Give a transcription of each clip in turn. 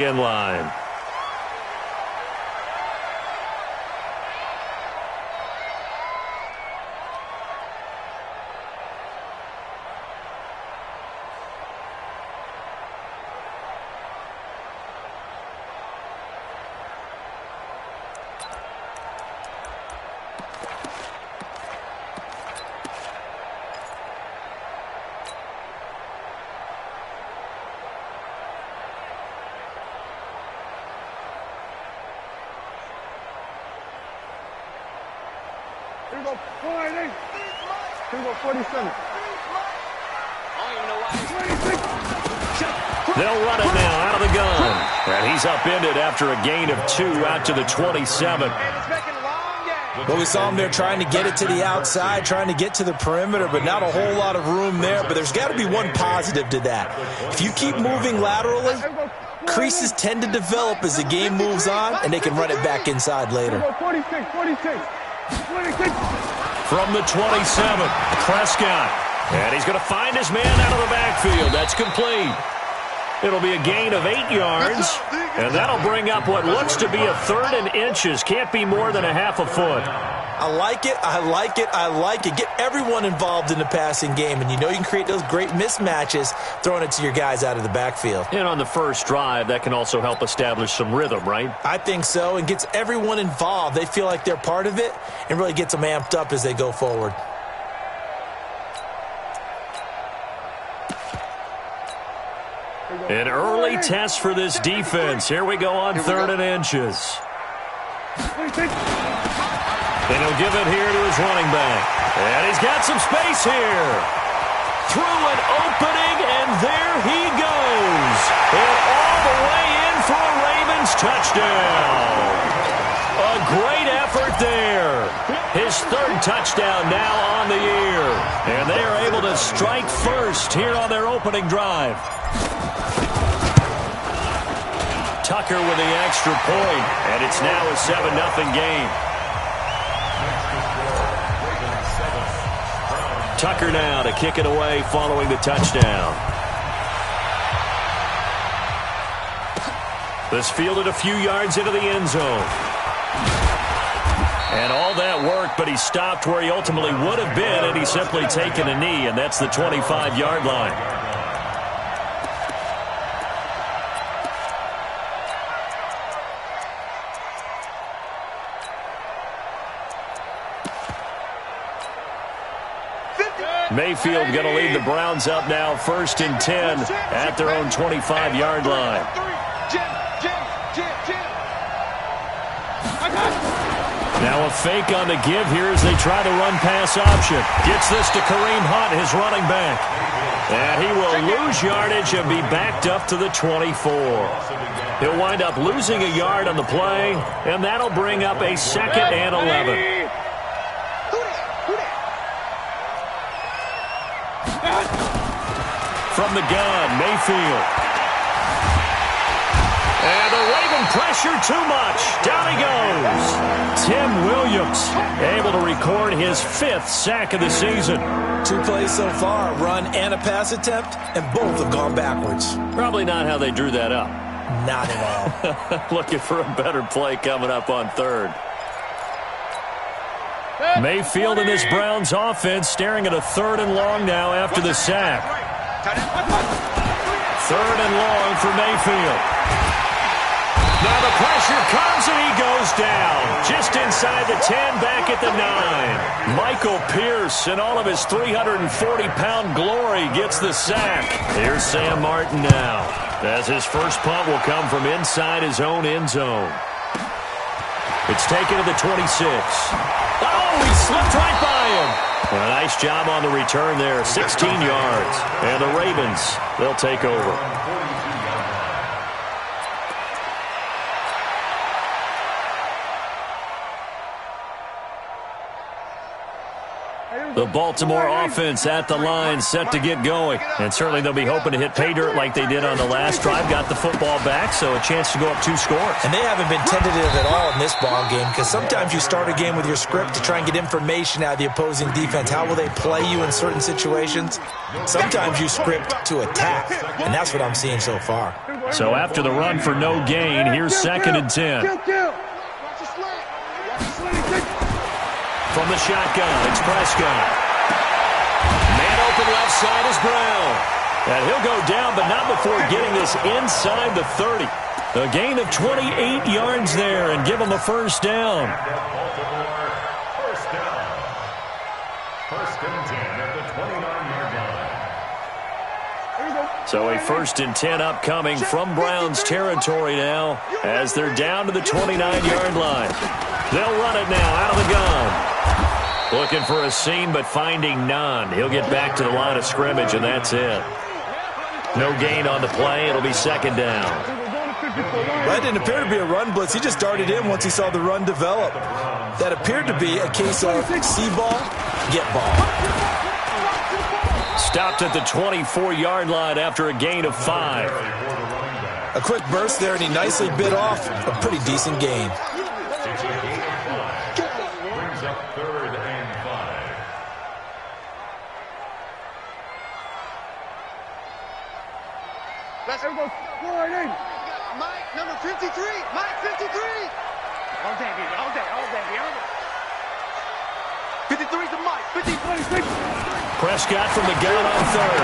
in line. Here we go, 480. Here we go, 47. They'll run it now out of the gun. And he's upended after a gain of 2 out to the 27. Well, we saw him there trying to get it to the outside, trying to get to the perimeter, but not a whole lot of room there. But there's got to be one positive to that. If you keep moving laterally, creases tend to develop as the game moves on, and they can run it back inside later. 46, 46. 26. From the 27, Prescott. And he's going to find his man out of the backfield. That's complete. It'll be a gain of 8 yards, and that'll bring up what looks to be a 3rd and inches. Can't be more than a half a foot. I like it, I like it, I like it. Get everyone involved in the passing game, and you know you can create those great mismatches throwing it to your guys out of the backfield. And on the first drive, that can also help establish some rhythm, right? I think so, and gets everyone involved. They feel like they're part of it and really gets them amped up as they go forward. An early test for this defense. Here we go on 3rd and inches. And he'll give it here to his running back. And he's got some space here. Through an opening, and there he goes. And all the way in for a Ravens touchdown. A great effort there. His 3rd touchdown now on the year. And they are able to strike first here on their opening drive. Tucker with the extra point, and it's now a 7-0 game. Tucker now to kick it away following the touchdown. This fielded a few yards into the end zone. And all that work, but he stopped where he ultimately would have been had he simply taken a knee, and that's the 25-yard line. Mayfield going to lead the Browns up now 1st and 10 at their own 25-yard line. Now a fake on the give here as they try to run pass option. Gets this to Kareem Hunt, his running back. And he will lose yardage and be backed up to the 24. He'll wind up losing a yard on the play, and that'll bring up a 2nd and 11. From the gun, Mayfield. And the Raven pressure too much. Down he goes. Tim Williams able to record his 5th sack of the season. 2 plays so far, run and a pass attempt, and both have gone backwards. Probably not how they drew that up. Not at all. Looking for a better play coming up on 3rd. Mayfield and this Browns offense staring at a 3rd and long now after the sack. 3rd and long for Mayfield. Now the pressure comes and he goes down. Just inside the 10, back at the 9. Michael Pierce in all of his 340-pound glory gets the sack. Here's Sam Martin now, as his first punt will come from inside his own end zone. It's taken to the 26. Oh, he slipped right by him. A nice job on the return there, 16 yards. And the Ravens, they'll take over. Here we The Baltimore offense at the line, set to get going. And certainly they'll be hoping to hit pay dirt like they did on the last drive. Got the football back, so a chance to go up 2 scores. And they haven't been tentative at all in this ball game, because sometimes you start a game with your script to try and get information out of the opposing defense. How will they play you in certain situations? Sometimes you script to attack, and that's what I'm seeing so far. So after the run for no gain, here's 2nd and 10. From the shotgun, it's Prescott. Man open left side is Brown. And he'll go down, but not before getting this inside the 30. A gain of 28 yards there and give him a first down. First and 10 at the 29-yard line. So a 1st and 10 upcoming from Browns territory now as they're down to the 29-yard line. They'll run it now out of the gun. Looking for a seam, but finding none. He'll get back to the line of scrimmage, and that's it. No gain on the play. It'll be 2nd down. That didn't appear to be a run blitz. He just darted in once he saw the run develop. That appeared to be a case of see ball, get ball. Stopped at the 24-yard line after a gain of 5. A quick burst there, and he nicely bit off a pretty decent gain. Brings up 3rd and 5. Let's go. Mike, number 53. Mike, 53. All day, baby. All day. 53 to Mike. 53. Prescott from the gun on 3rd.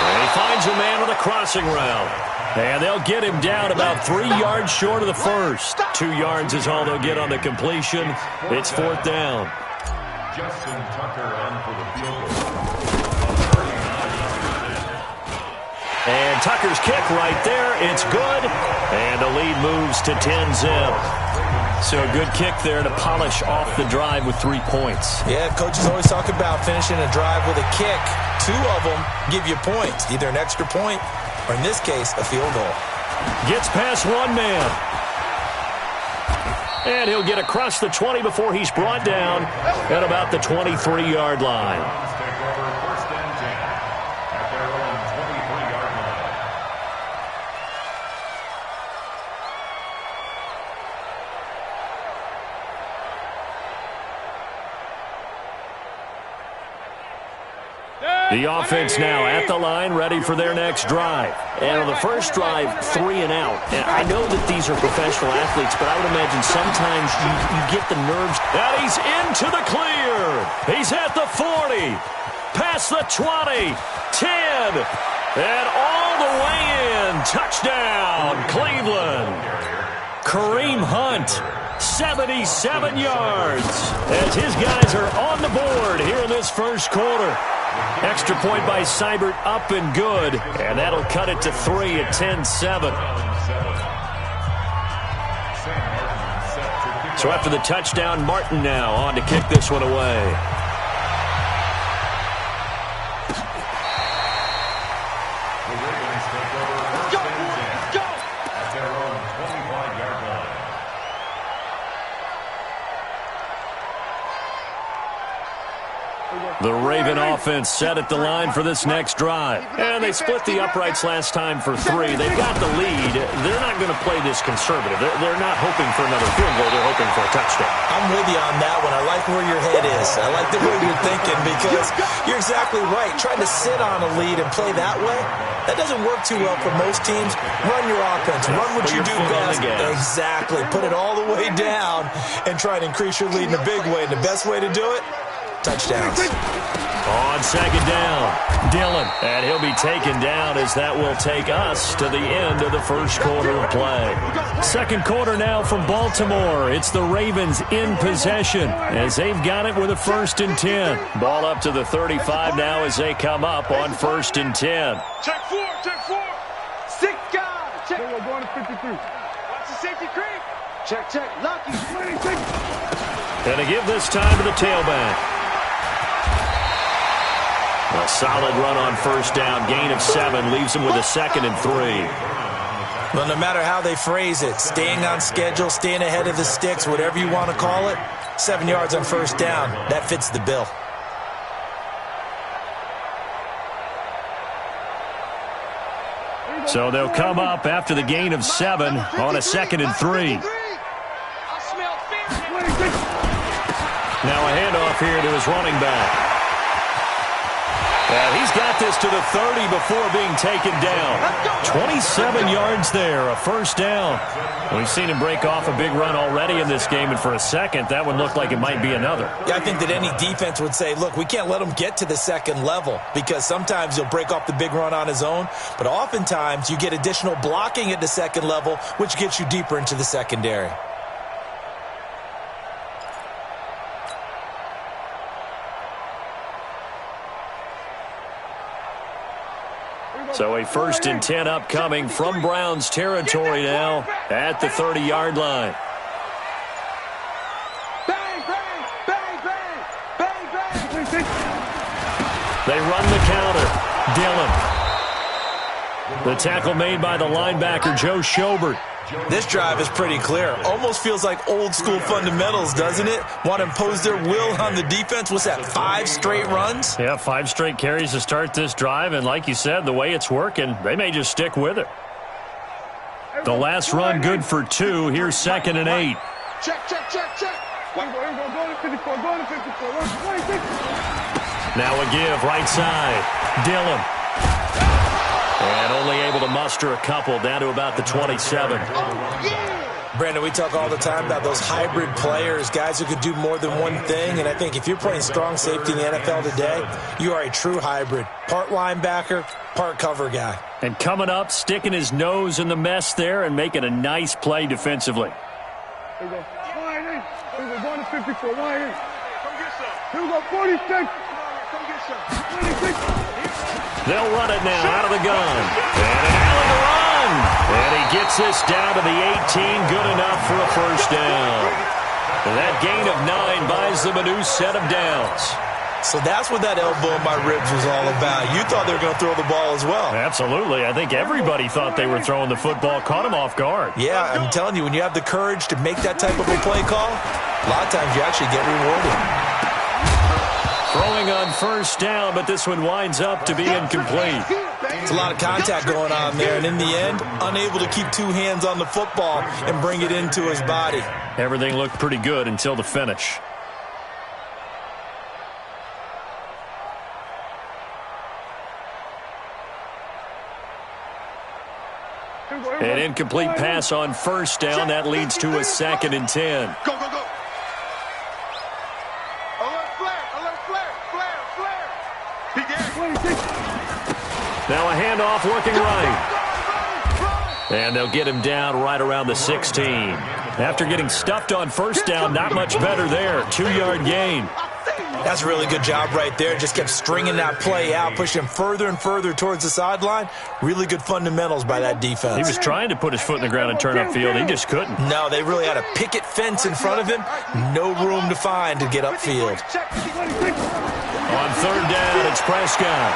And he finds a man on the crossing route. And they'll get him down about 3 yards short of the first. 2 yards is all they'll get on the completion. It's 4th down. Justin Tucker on for the field goal. And Tucker's kick right there. It's good. And the lead moves to 10-zip. So a good kick there to polish off the drive with 3 points. Yeah, coaches always talk about finishing a drive with a kick. 2 of them give you points, either an extra point or, in this case, a field goal. Gets past one man. And he'll get across the 20 before he's brought down at about the 23-yard line. First and 10 at their own 23-yard line. The offense now at the line, ready for their next drive. And on the first drive, 3 and out. And I know that these are professional athletes, but I would imagine sometimes you get the nerves. And he's into the clear. He's at the 40, past the 20, 10, and all the way in. Touchdown, Cleveland. Kareem Hunt, 77 yards, as his guys are on the board here in this first quarter. Extra point by Seibert, up and good. And that'll cut it to 3 at 10-7. So after the touchdown, Martin now on to kick this one away. The Raven offense set at the line for this next drive. And they split the uprights last time for 3. They've got the lead. They're not going to play this conservative. They're not hoping for another field goal. They're hoping for a touchdown. I'm with you on that one. I like where your head is. I like the way you're thinking, because you're exactly right. Trying to sit on a lead and play that way, that doesn't work too well for most teams. Run your offense. Run what you do best. Exactly. Put it all the way down and try to increase your lead in a big way. And the best way to do it, touchdowns. On second down, Dillon. And he'll be taken down, as that will take us to the end of the first quarter of play. Second quarter now from Baltimore. It's the Ravens in possession as they've got it with a 1st and 10. Ball up to the 35 now as they come up on 1st and 10. Check 4. 6 guys. Check. We're going to 53. Watch the safety creep. Check. Lucky. 26. And to give this time to the tailback. A solid run on first down. Gain of 7 leaves him with a 2nd and 3. Well, no matter how they phrase it, staying on schedule, staying ahead of the sticks, whatever you want to call it, 7 yards on first down, that fits the bill. So they'll come up after the gain of 7 on a 2nd and 3. Now a handoff here to his running back. He's got this to the 30 before being taken down. 27 yards there, a first down. We've seen him break off a big run already in this game, and for a second, that one looked like it might be another. Yeah, I think that any defense would say, look, we can't let him get to the second level because sometimes he'll break off the big run on his own, but oftentimes you get additional blocking at the second level, which gets you deeper into the secondary. So a 1st and 10 upcoming from Browns territory now at the 30-yard line. Bang, bang, bang, bang, bang, bang. They run the counter. Dillon. The tackle made by the linebacker, Joe Schobert. This drive is pretty clear. Almost feels like old-school fundamentals, doesn't it? Want to impose their will on the defense. What's that, 5 straight runs? Yeah, 5 straight carries to start this drive, and like you said, the way it's working, they may just stick with it. The last run good for 2. Here's 2nd and 8. Check, check, check, check. Go to 54, go to 54. 26. Now a give, right side. Dillon. And only able to muster a couple down to about the 27. Brandon, we talk all the time about those hybrid players, guys who could do more than one thing. And I think if you're playing strong safety in the NFL today, you are a true hybrid. Part linebacker, part cover guy. And coming up, sticking his nose in the mess there and making a nice play defensively. Here we go. Line in. Here we go. Going to 54. Line in. Here we go. 46. Come get some. 26. They'll run it now out of the gun. And an alley to run. And he gets this down to the 18. Good enough for a first down. And that gain of 9 buys them a new set of downs. So that's what that elbow in my ribs was all about. You thought they were going to throw the ball as well. Absolutely. I think everybody thought they were throwing the football. Caught him off guard. Yeah, I'm telling you, when you have the courage to make that type of a play call, a lot of times you actually get rewarded. Throwing on first down, but this one winds up to be incomplete. It's a lot of contact going on there, and in the end, unable to keep 2 hands on the football and bring it into his body. Everything looked pretty good until the finish. An incomplete pass on first down. That leads to a 2nd and 10. Go, go, go. Alert flare, flare. He did. Now a handoff working right. And they'll get him down right around the 16. After getting stuffed on first down, not much better there. 2-yard gain. That's a really good job right there. Just kept stringing that play out, pushing him further and further towards the sideline. Really good fundamentals by that defense. He was trying to put his foot in the ground and turn upfield. He just couldn't. No, they really had a picket fence in front of him. No room to find to get upfield. On 3rd down, it's Prescott.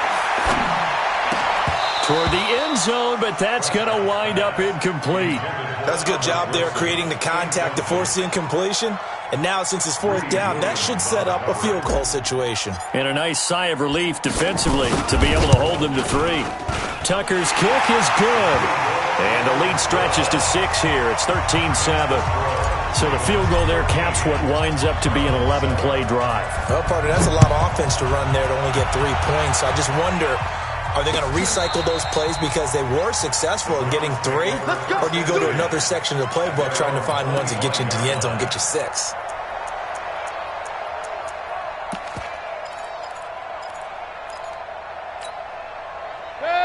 Toward the end zone, but that's going to wind up incomplete. That's a good job there creating the contact to force the incompletion. And now, since it's 4th down, that should set up a field goal situation. And a nice sigh of relief defensively to be able to hold them to 3. Tucker's kick is good. And the lead stretches to 6 here. It's 13-7. So the field goal there caps what winds up to be an 11-play drive. Well, partner, that's a lot of offense to run there to only get 3 points. So I just wonder, are they going to recycle those plays because they were successful in getting 3? Or do you go to another section of the playbook trying to find ones that get you into the end zone and get you 6?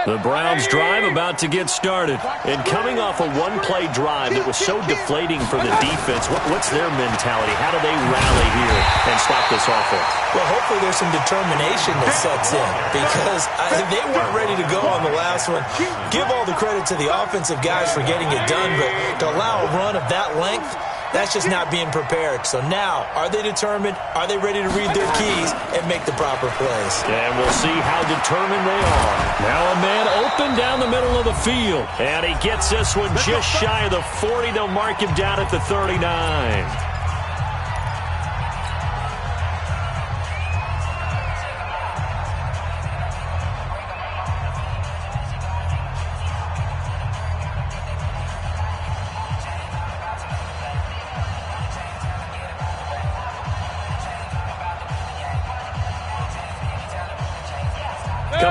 The Browns drive about to get started. And coming off a 1-play drive that was so deflating for the defense, what's their mentality? How do they rally here and stop this offense? Well, hopefully there's some determination that sets in because they weren't ready to go on the last one. Give all the credit to the offensive guys for getting it done, but to allow a run of that length, that's just not being prepared. So now, are they determined? Are they ready to read their keys and make the proper plays? And we'll see how determined they are. Now a man open down the middle of the field. And he gets this one just shy of the 40. They'll mark him down at the 39.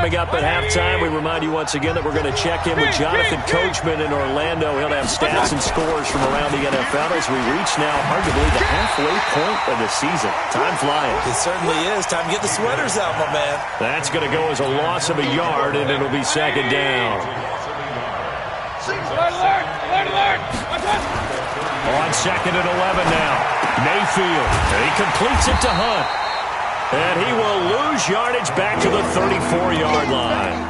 Coming up at halftime, we remind you once again that we're going to check in with Jonathan Coachman in Orlando. He'll have stats and scores from around the NFL as we reach now, hard to believe, the halfway point of the season. Time flying. It certainly is. Time to get the sweaters out, my man. That's going to go as a loss of a yard, and it'll be second down. On second and 11 now. Mayfield. He completes it to Hunt. And he will lose yardage back to the 34-yard line.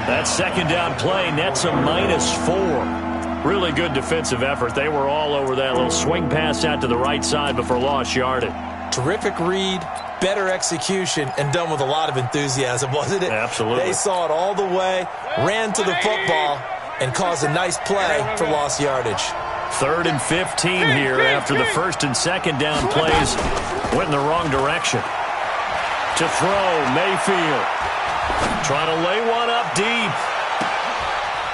That second down play nets a -4. Really good defensive effort. They were all over that little swing pass out to the right side before lost yardage. Terrific read, better execution, and done with a lot of enthusiasm, wasn't it? Absolutely. They saw it all the way, ran to the football, and caused a nice play for lost yardage. 3rd and 15 here after the first and second down plays went in the wrong direction. To throw, Mayfield. Trying to lay one up deep.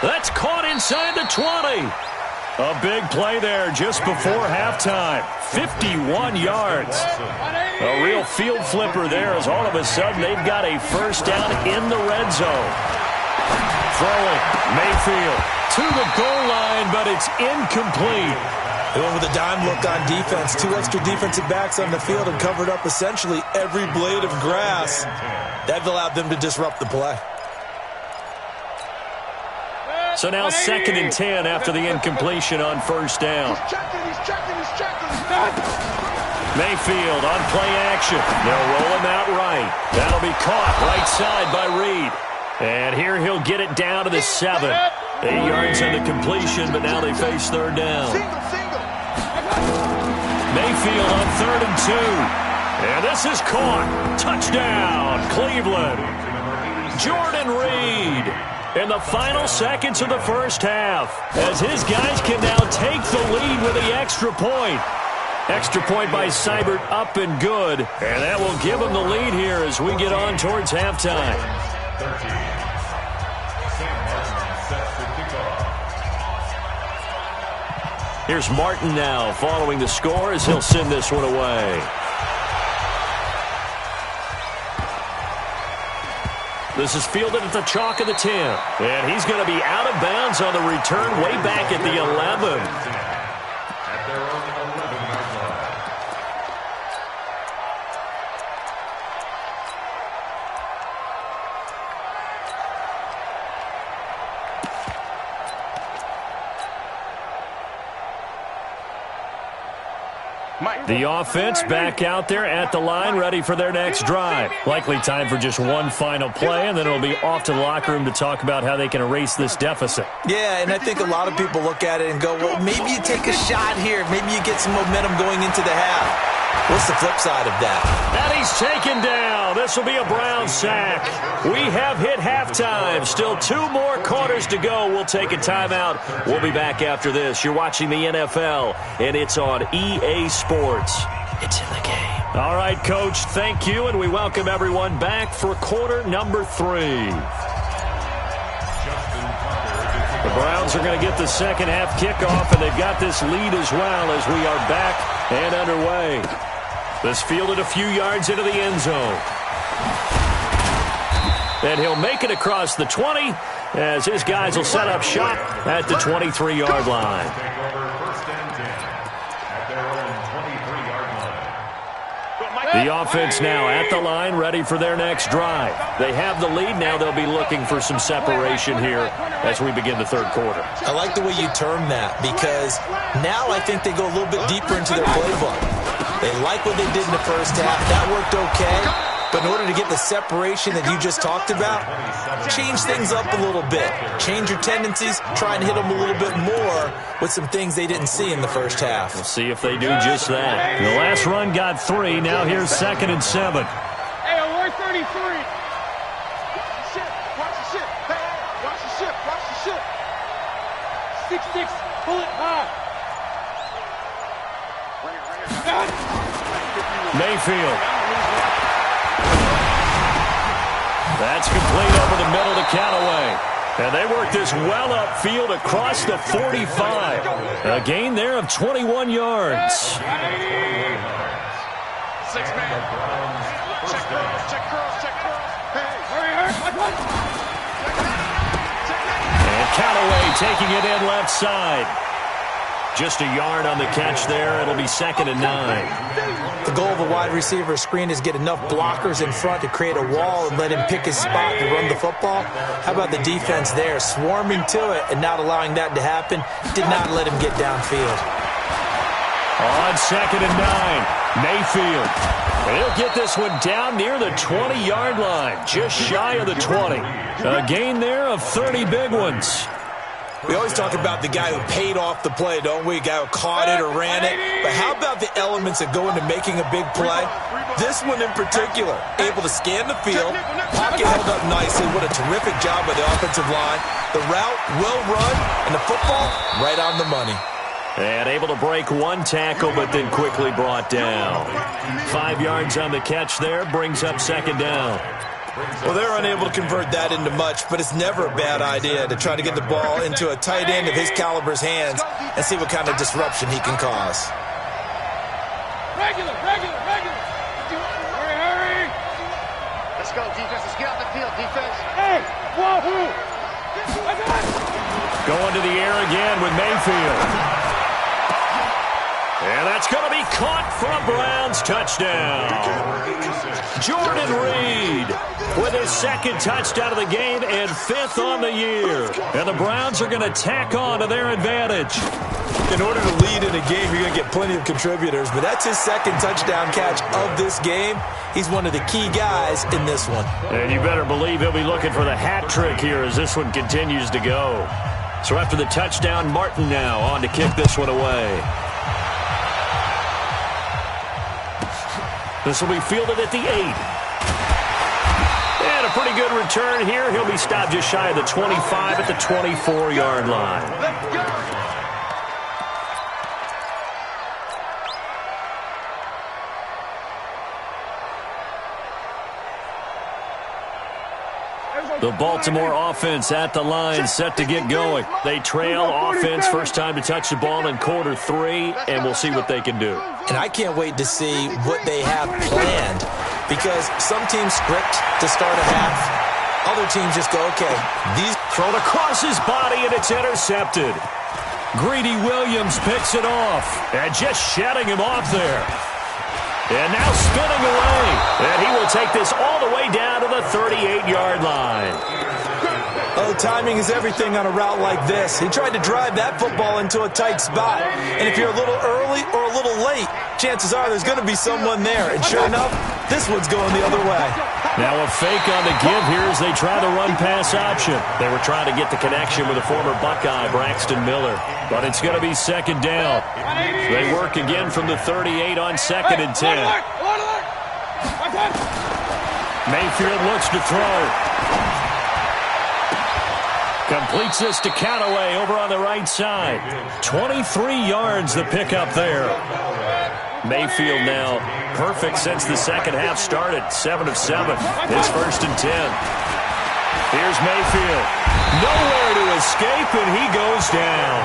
That's caught inside the 20. A big play there just before halftime. 51 yards. A real field flipper there as all of a sudden they've got a first down in the red zone. Throwing, Mayfield to the goal line, but it's incomplete. They went with a dime look on defense. 2 extra defensive backs on the field and covered up essentially every blade of grass. That allowed them to disrupt the play. So now 2nd and 10 after the incompletion on first down. He's checking. Mayfield on play action. They'll roll him out right. That'll be caught right side by Reed. And here he'll get it down to the 7. 8 yards on the completion, but now they face third down. Single. Mayfield on 3rd and 2. And this is caught. Touchdown, Cleveland. Jordan Reed in the final seconds of the first half as his guys can now take the lead with the extra point. Extra point by Seibert up and good. And that will give him the lead here as we get on towards halftime. Here's Martin now following the score as he'll send this one away. This is fielded at the chalk of the 10. And he's going to be out of bounds on the return way back at the 11. At their own 11-yard line. The offense back out there at the line, ready for their next drive. Likely time for just one final play, and then it'll be off to the locker room to talk about how they can erase this deficit. Yeah, and I think a lot of people look at it and go, well, maybe you take a shot here. Maybe you get some momentum going into the half. What's the flip side of that? And he's taken down. This will be a Brown sack. We have hit halftime. Still 2 more quarters to go. We'll take a timeout. We'll be back after this. You're watching the NFL, and it's on EA Sports. It's in the game. All right, Coach, thank you, and we welcome everyone back for quarter number 3. The Browns are going to get the second half kickoff, and they've got this lead as well as we are back and underway. This fielded a few yards into the end zone. And he'll make it across the 20 as his guys will set up shop at the 23-yard line. The offense now at the line, ready for their next drive. They have the lead. Now they'll be looking for some separation here as we begin the third quarter. I like the way you term that because now I think they go a little bit deeper into their playbook. They like what they did in the first half. That worked okay. But in order to get the separation that you just talked about, change things up a little bit. Change your tendencies. Try and hit them a little bit more with some things they didn't see in the first half. We'll see if they do just that. The last run got 3. Now here's 2nd and 7. Hey, 133. Watch the ship. Hey, watch the ship. 6-6. Pull it high. Mayfield. That's complete over the middle to Callaway. And they work this well upfield across the 45. A gain there of 21 yards. 6 man. Check curls. Hey, hurry. Callaway taking it in left side. Just a yard on the catch there. It'll be 2nd and 9. The goal of a wide receiver screen is get enough blockers in front to create a wall and let him pick his spot to run the football. How about the defense there, swarming to it and not allowing that to happen? Did not let him get downfield. On 2nd and 9, Mayfield. He'll get this one down near the 20-yard line, just shy of the 20. A gain there of 30 big ones. We always talk about the guy who paid off the play, don't we? A guy who caught it or ran it. But how about the elements that go into making a big play? This one in particular, able to scan the field, pocket held up nicely. What a terrific job by the offensive line. The route well run, and the football right on the money. And able to break one tackle, but then quickly brought down. 5 yards on the catch there, brings up 2nd down. Well, they're unable to convert that into much, but it's never a bad idea to try to get the ball into a tight end of his caliber's hands and see what kind of disruption he can cause. Regular. Hurry. Let's go, defense. Let's get out the field, defense. Hey, wahoo. Going to the air again with Mayfield. And that's going to be caught for a Browns touchdown. Jordan Reed with his 2nd touchdown of the game and 5th on the year. And the Browns are going to tack on to their advantage. In order to lead in a game, you're going to get plenty of contributors, but that's his 2nd touchdown catch of this game. He's one of the key guys in this one. And you better believe he'll be looking for the hat trick here as this one continues to go. So after the touchdown, Martin now on to kick this one away. This will be fielded at the 8. And a pretty good return here. He'll be stopped just shy of the 25 at the 24-yard line. The Baltimore offense at the line, set to get going. They trail offense, first time to touch the ball in quarter 3, and we'll see what they can do. And I can't wait to see what they have planned, because some teams script to start a half. Other teams just go, okay, these... Thrown across his body, and it's intercepted. Greedy Williams picks it off, and just shutting him off there. And now spinning away. And he will take this all the way down to the 38-yard line. Oh, timing is everything on a route like this. He tried to drive that football into a tight spot. And if you're a little early or a little late, chances are there's going to be someone there. And sure enough, this one's going the other way. Now a fake on the give here as they try the run-pass option. They were trying to get the connection with the former Buckeye, Braxton Miller. But it's going to be 2nd down. They work again from the 38 on 2nd and 10. Mayfield looks to throw. Completes this to Callaway over on the right side. 23 yards the pickup there. Mayfield now perfect since the second half started. 7 of 7. It's 1st and 10. Here's Mayfield. Nowhere to escape, and he goes down.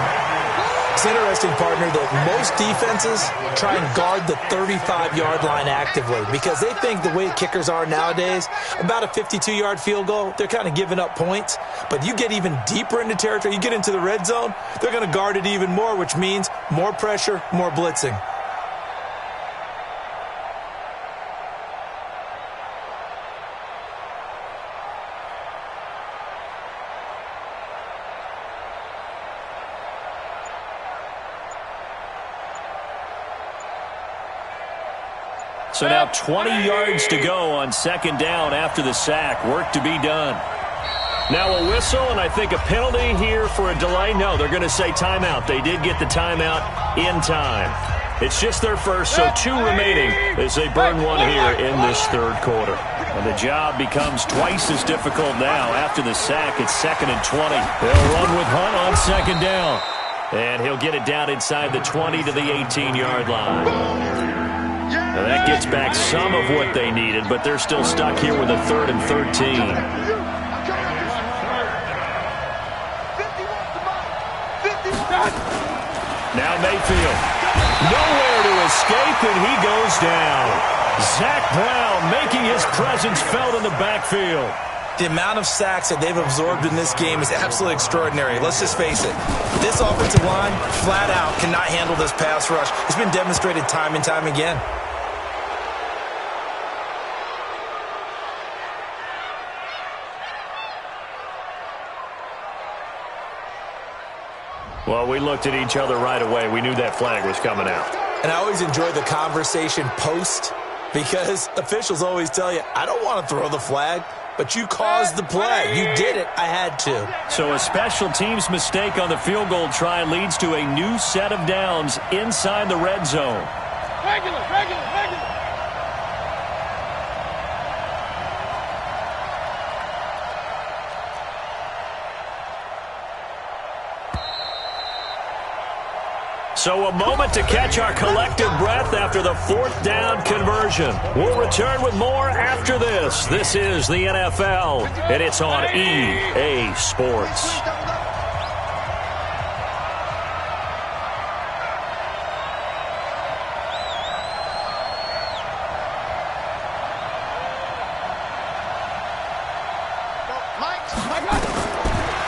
It's interesting, partner, that most defenses try and guard the 35-yard line actively because they think the way kickers are nowadays, about a 52-yard field goal, they're kind of giving up points. But you get even deeper into territory, you get into the red zone, they're going to guard it even more, which means more pressure, more blitzing. So now 20 yards to go on 2nd down after the sack. Work to be done. Now a whistle, and I think a penalty here for a delay. No, they're going to say timeout. They did get the timeout in time. It's just their first, so 2 remaining as they burn one here in this 3rd quarter. And the job becomes twice as difficult now after the sack. It's 2nd and 20. They'll run with Hunt on 2nd down. And he'll get it down inside the 20 to the 18-yard line. Now that gets back some of what they needed, but they're still stuck here with a 3rd and 13. Now Mayfield. Nowhere to escape, and he goes down. Zach Brown making his presence felt in the backfield. The amount of sacks that they've absorbed in this game is absolutely extraordinary. Let's just face it. This offensive line, flat out, cannot handle this pass rush. It's been demonstrated time and time again. Well, we looked at each other right away. We knew that flag was coming out. And I always enjoy the conversation post because officials always tell you, I don't want to throw the flag, but you caused the play. You did it. I had to. So a special teams mistake on the field goal try leads to a new set of downs inside the red zone. Regular. So a moment to catch our collective breath after the fourth down conversion. We'll return with more after this. This is the NFL, and it's on EA Sports.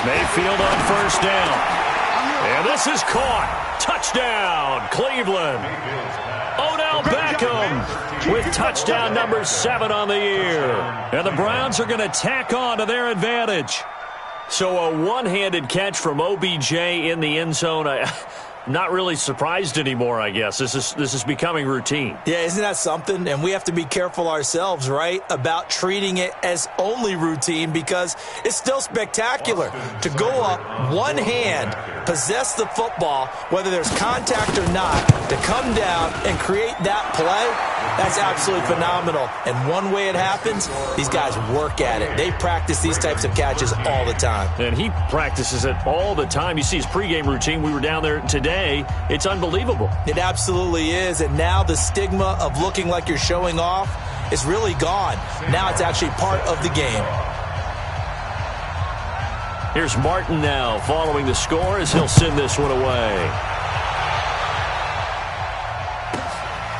Mayfield on first down. And this is caught. Touchdown, Cleveland. Odell Beckham with touchdown number 7 on the year. And the Browns are going to tack on to their advantage. So a one-handed catch from OBJ in the end zone. Not really surprised anymore, I guess. This is becoming routine. Yeah, isn't that something? And we have to be careful ourselves, right, about treating it as only routine because it's still spectacular to go up one hand, possess the football, whether there's contact or not, to come down and create that play. That's absolutely phenomenal. And one way it happens, these guys work at it. They practice these types of catches all the time. And he practices it all the time. You see his pregame routine. We were down there today. It's unbelievable. It absolutely is. And now the stigma of looking like you're showing off is really gone. Now it's actually part of the game. Here's Martin now following the score as he'll send this one away.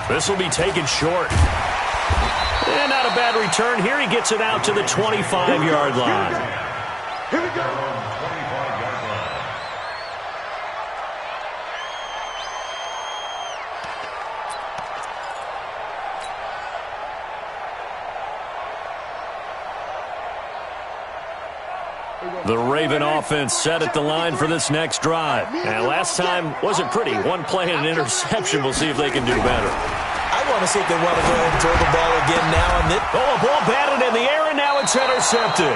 This will be taken short. And not a bad return. Here he gets it out to the 25-yard line. Here we go. The Raven offense set at the line for this next drive. And last time wasn't pretty. One play and an interception. We'll see if they can do better. I want to see if they want to go ahead and throw the ball again now. Oh, a ball batted in the air, and now it's intercepted.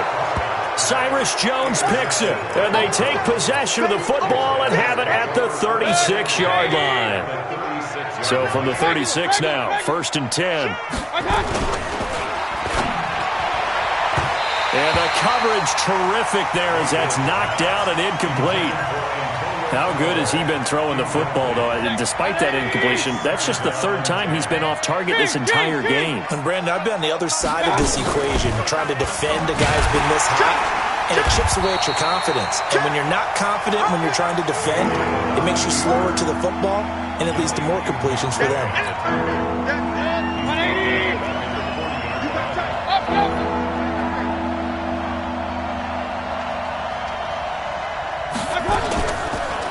Cyrus Jones picks it. And they take possession of the football and have it at the 36-yard line. So from the 36 now, 1st and 10. And the coverage terrific there as that's knocked down and incomplete. How good has he been throwing the football, though? And despite that incompletion, that's just the 3rd time he's been off target this entire game. And, Brandon, I've been on the other side of this equation, trying to defend a guy who's been this hot, and it chips away at your confidence. And when you're not confident when you're trying to defend, it makes you slower to the football, and it leads to more completions for them.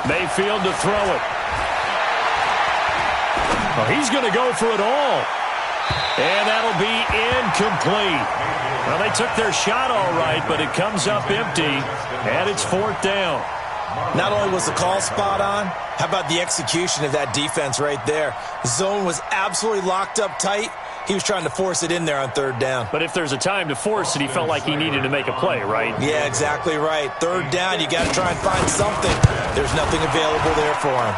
Mayfield to throw it. Oh, he's going to go for it all. And that'll be incomplete. Well, they took their shot all right, but it comes up empty, and it's 4th down. Not only was the call spot on, how about the execution of that defense right there? The zone was absolutely locked up tight. He was trying to force it in there on 3rd down. But if there's a time to force it, he felt like he needed to make a play, right? Yeah, exactly right. 3rd down, you got to try and find something. There's nothing available there for him.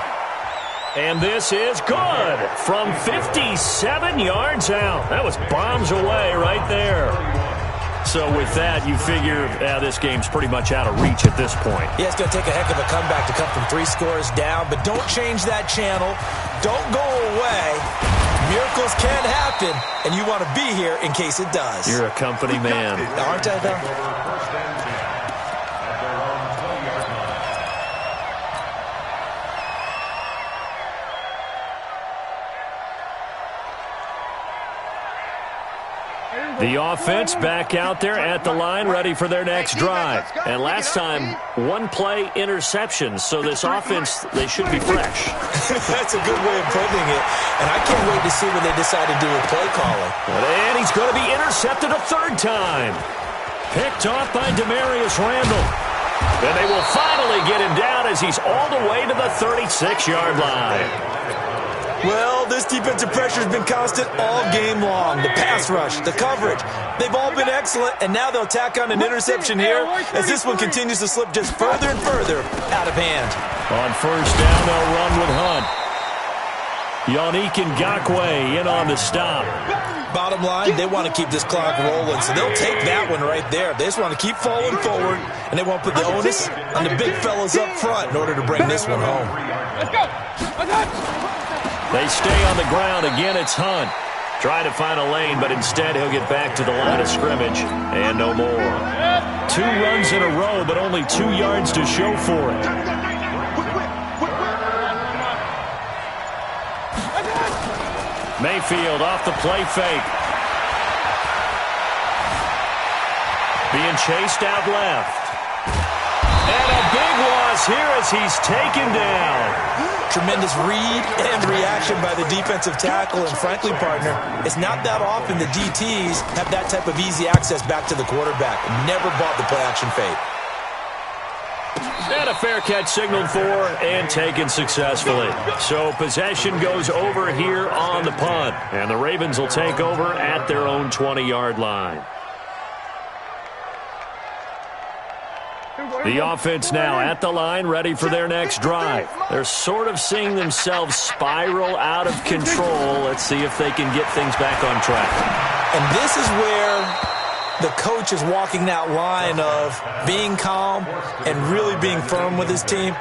And this is good from 57 yards out. That was bombs away right there. So with that, you figure this game's pretty much out of reach at this point. Yeah, it's going to take a heck of a comeback to come from 3 scores down, but don't change that channel. Don't go away. Miracles can happen, and you want to be here in case it does. You're a company man. Aren't I, though? The offense back out there at the line, ready for their next drive. And last time, one-play interception. So this offense, they should be fresh. That's a good way of putting it. And I can't wait to see what they decide to do with play calling. And he's going to be intercepted a third time. Picked off by Demarius Randall. And they will finally get him down as he's all the way to the 36-yard line. Well, this defensive pressure has been constant all game long. The pass rush, the coverage, they've all been excellent, and now they'll tack on an interception here as this one continues to slip just further and further out of hand. On first down, they'll run with Hunt. Yannick Ngakoue in on the stop. Bottom line, they want to keep this clock rolling, so they'll take that one right there. They just want to keep falling forward, and they want to put the onus on the big fellas up front in order to bring this one home. Let's go. They stay on the ground. Again, it's Hunt. Trying to find a lane, but instead he'll get back to the line of scrimmage. And no more. 2 runs in a row, but only 2 yards to show for it. Mayfield off the play fake. Being chased out left. And a big loss here as he's taken down. Tremendous read and reaction by the defensive tackle, and frankly, partner, it's not that often the DTs have that type of easy access back to the quarterback. Never bought the play-action fake. And a fair catch signaled for and taken successfully. So possession goes over here on the punt, and the Ravens will take over at their own 20-yard line. The offense now at the line, ready for their next drive. They're sort of seeing themselves spiral out of control. Let's see if they can get things back on track. And this is where the coach is walking that line of being calm and really being firm with his team.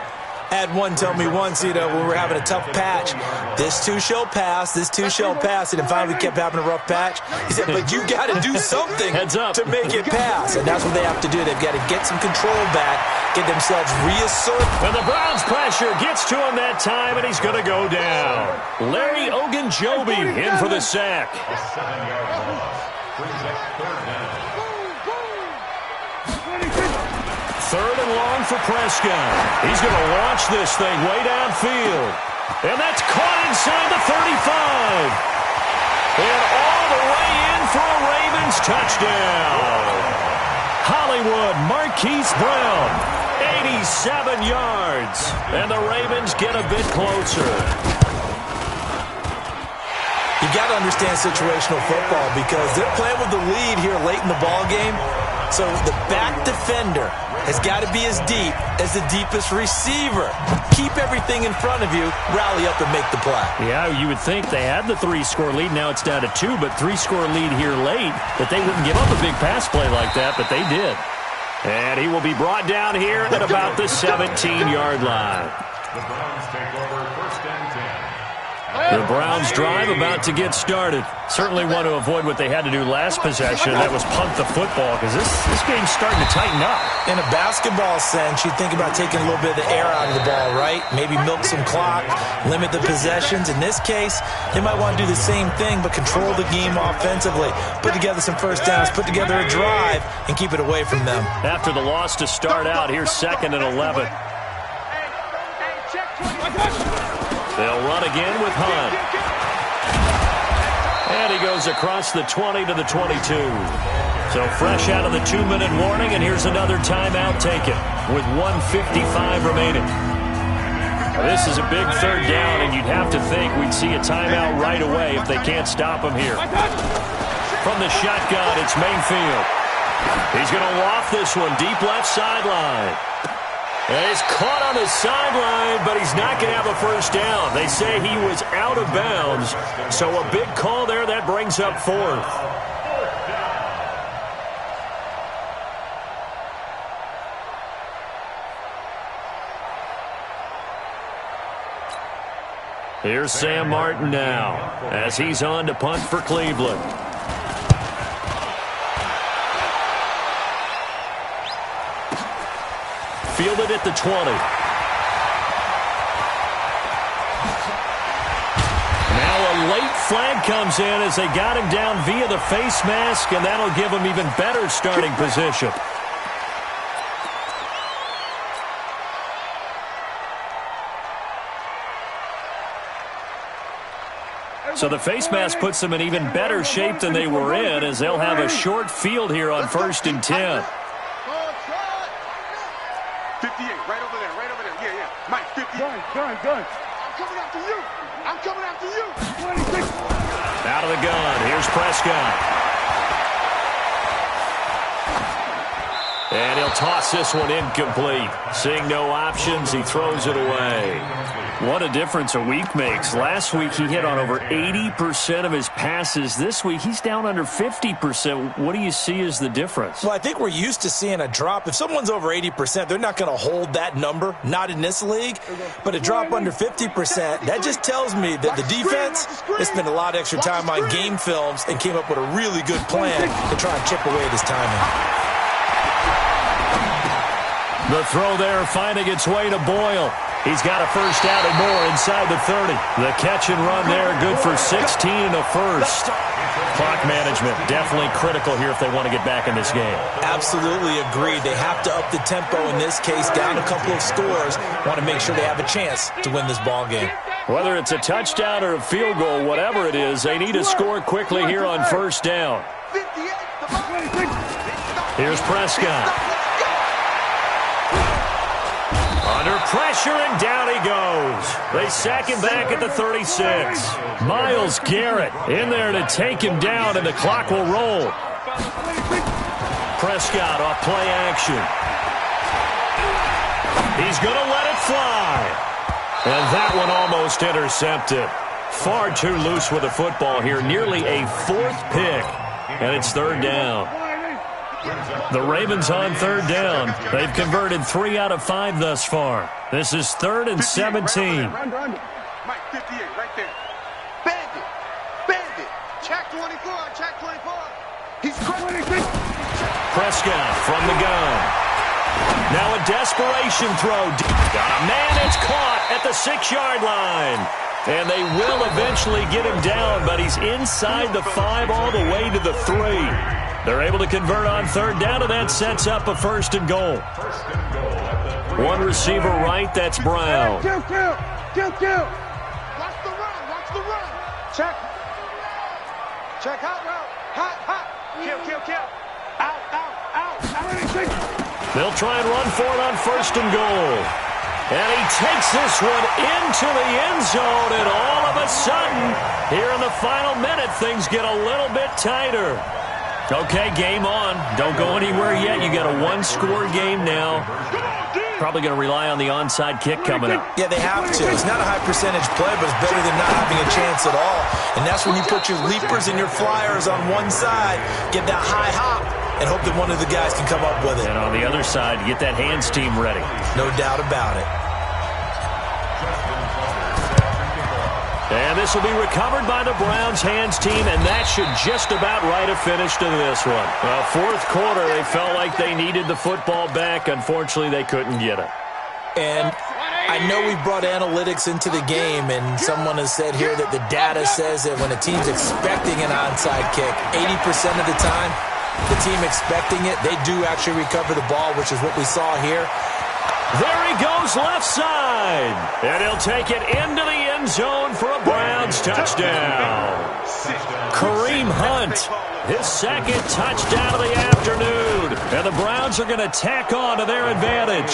I had one tell me once, when we were having a tough patch, this too shall pass, this too shall pass, and finally we kept having a rough patch. He said, but you got to do something to make it pass, and that's what they have to do. They've got to get some control back, get themselves reasserted. And the Browns pressure gets to him that time, and he's going to go down. Larry Ogunjobi in for the sack. A 7-yard loss. Brings up third down. Third and long for Prescott. He's going to launch this thing way downfield. And that's caught inside the 35. And all the way in for a Ravens touchdown. Hollywood Marquise Brown, 87 yards. And the Ravens get a bit closer. You got to understand situational football because they're playing with the lead here late in the ball game. So the back defender has got to be as deep as the deepest receiver. Keep everything in front of you, rally up and make the play. Yeah, you would think they had the 3-score lead. Now it's down to 2, but 3-score lead here late, that they wouldn't give up a big pass play like that, but they did. And he will be brought down here at about the 17-yard line. The Browns take over first and 10. The Browns drive about to get started. Certainly want to avoid what they had to do last possession. That was punt the football because this game's starting to tighten up. In a basketball sense, you think about taking a little bit of the air out of the ball, right? Maybe milk some clock, limit the possessions. In this case, they might want to do the same thing but control the game offensively. Put together some first downs, put together a drive, and keep it away from them. After the loss to start out, here's 2nd and 11. They'll run again with Hunt. And he goes across the 20 to the 22. So fresh out of the 2-minute warning, and here's another timeout taken with 1:55 remaining. This is a big third down, and you'd have to think we'd see a timeout right away if they can't stop him here. From the shotgun, it's Mayfield. He's going to loft this one deep left sideline. And he's caught on the sideline, but he's not going to have a first down. They say he was out of bounds, so a big call there. That brings up 4th. Here's Sam Martin now as he's on to punt for Cleveland. Fielded at the 20. Now a late flag comes in as they got him down via the face mask, and that'll give him even better starting position. So the face mask puts them in even better shape than they were in, as they'll have a short field here on 1st and 10. 58, right over there, yeah. Mike, 50. Gun. I'm coming after you. 26. Out of the gun, here's Prescott. And he'll toss this one incomplete. Seeing no options, he throws it away. What a difference a week makes. Last week he hit on over 80% of his passes. This week he's down under 50%. What do you see as the difference? Well, I think we're used to seeing a drop. If someone's over 80%, they're not going to hold that number, not in this league. But a drop under 50%, that just tells me that the defense has spent a lot of extra time on game films and came up with a really good plan to try and chip away at his timing. The throw there finding its way to Boyle. He's got a first out and more inside the 30. The catch and run there, good for 16 and a first. Clock management definitely critical here if they want to get back in this game. Absolutely agreed. They have to up the tempo in this case, down a couple of scores. Want to make sure they have a chance to win this ball game. Whether it's a touchdown or a field goal, whatever it is, they need to score quickly here on first down. Here's Prescott. Under pressure, and down he goes. They sack him back at the 36. Myles Garrett in there to take him down, and the clock will roll. Prescott off play action. He's going to let it fly. And that one almost intercepted. Far too loose with the football here. Nearly a 4th pick, and it's 3rd down. The Ravens on 3rd down. They've converted 3 out of 5 thus far. This is 3rd and 17. Mike, 58, right there. Bandit. Check 24. He's crazy. Prescott from the gun. Now a desperation throw. Got a man, it's caught at the 6-yard line. And they will eventually get him down, but he's inside the 5 all the way to the 3. They're able to convert on 3rd down, and that sets up a 1st and goal. One receiver right, that's Brown. Kill. Watch the run. Check. Hot route. Hot. Kill. Out. They'll try and run for it on 1st and goal. And he takes this one into the end zone, and all of a sudden, here in the final minute, things get a little bit tighter. Okay, game on. Don't go anywhere yet. You got a 1-score game now. Probably going to rely on the onside kick coming up. Yeah, they have to. It's not a high percentage play, but it's better than not having a chance at all. And that's when you put your leapers and your flyers on one side, get that high hop, and hope that one of the guys can come up with it. And on the other side, get that hands team ready. No doubt about it. And this will be recovered by the Browns hands team, and that should just about write a finish to this one. Well, 4th quarter, they felt like they needed the football back. Unfortunately, they couldn't get it. And I know we brought analytics into the game, and someone has said here that the data says that when a team's expecting an onside kick, 80% of the time, the team expecting it, they do actually recover the ball, which is what we saw here. There he goes left side. And he'll take it into the end zone for a Browns touchdown. Kareem Hunt, his 2nd touchdown of the afternoon. And the Browns are going to tack on to their advantage.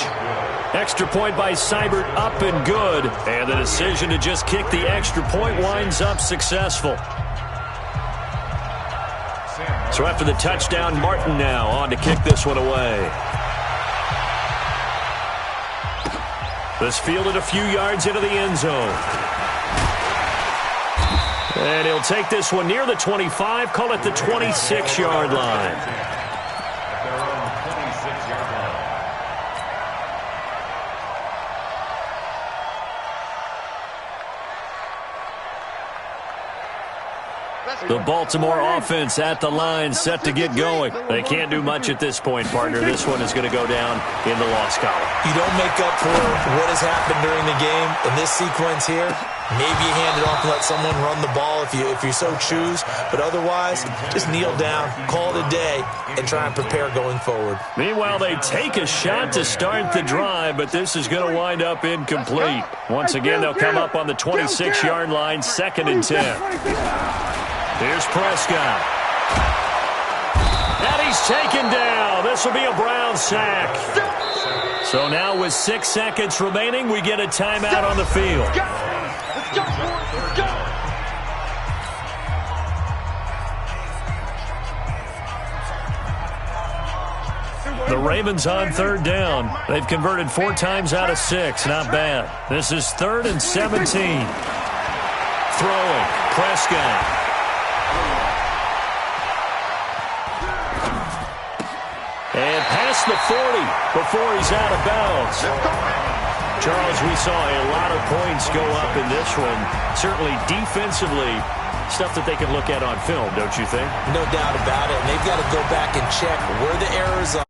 Extra point by Seibert up and good. And the decision to just kick the extra point winds up successful. So after the touchdown, Martin now on to kick this one away. This fielded a few yards into the end zone. And he'll take this one near the 25, call it the 26-yard line. The Baltimore offense at the line, set to get going. They can't do much at this point, partner. This one is going to go down in the loss column. You don't make up for what has happened during the game in this sequence here. Maybe you hand it off and let someone run the ball if you so choose. But otherwise, just kneel down, call it a day, and try and prepare going forward. Meanwhile, they take a shot to start the drive, but this is going to wind up incomplete. Once again, they'll come up on the 26-yard line, 2nd and 10. Here's Prescott. And he's taken down. This will be a Brown sack. So now with 6 seconds remaining, we get a timeout on the field. The Ravens on 3rd down. They've converted 4 times out of 6. Not bad. This is 3rd and 17. Throwing. Prescott. And past the 40 before he's out of bounds. Charles, we saw a lot of points go up in this one. Certainly defensively, stuff that they can look at on film, don't you think? No doubt about it. And they've got to go back and check where the errors are.